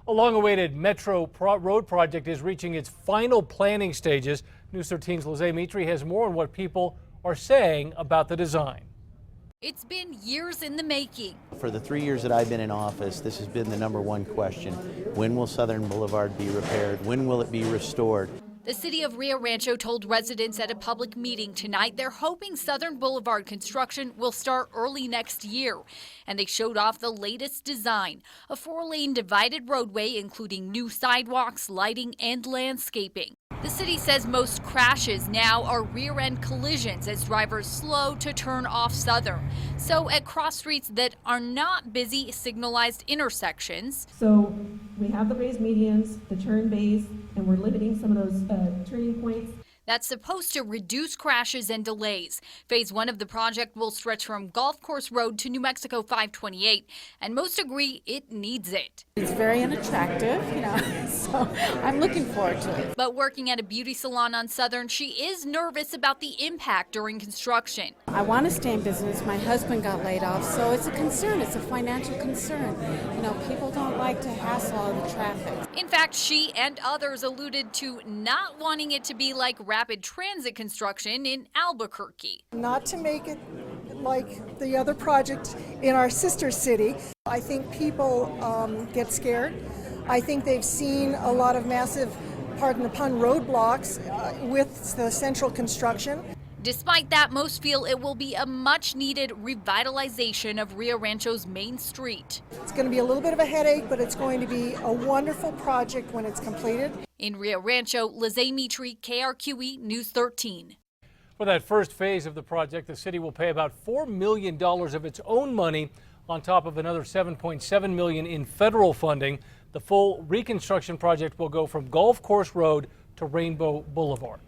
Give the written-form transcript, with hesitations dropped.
A long-awaited road project is reaching its final planning stages. News 13's Lizzie Mitri has more on what people are saying about the design. It's been years in the making. For the 3 years that I've been in office, this has been the #1 question. When will Southern Boulevard be repaired? When will it be restored? The city of Rio Rancho told residents at a public meeting tonight they're hoping Southern Boulevard construction will start early next year. And they showed off the latest design, a 4-lane divided roadway including new sidewalks, lighting, and landscaping. The city says most crashes now are rear-end collisions as drivers slow to turn off Southern. So at cross streets that are not busy signalized intersections. So we have the raised medians, the turn bays, and we're limiting some of those turning points. That's supposed to reduce crashes and delays. Phase 1 of the project will stretch from Golf Course Road to New Mexico 528, and most agree it needs it. It's very unattractive, so I'm looking forward to it. But working at a beauty salon on Southern, she is nervous about the impact during construction. I want to stay in business. My husband got laid off, so it's a concern. It's a financial concern. People don't like to hassle all the traffic. In fact, she and others alluded to not wanting it to be like rapid transit construction in Albuquerque. Not to make it like the other project in our sister city. I think people get scared. I think they've seen a lot of massive, pardon the pun, roadblocks with the central construction. Despite that, most feel it will be a much-needed revitalization of Rio Rancho's main street. It's going to be a little bit of a headache, but it's going to be a wonderful project when it's completed. In Rio Rancho, Lizzie Mitri, KRQE News 13. For that first phase of the project, the city will pay about $4 million of its own money on top of another $7.7 million in federal funding. The full reconstruction project will go from Golf Course Road to Rainbow Boulevard.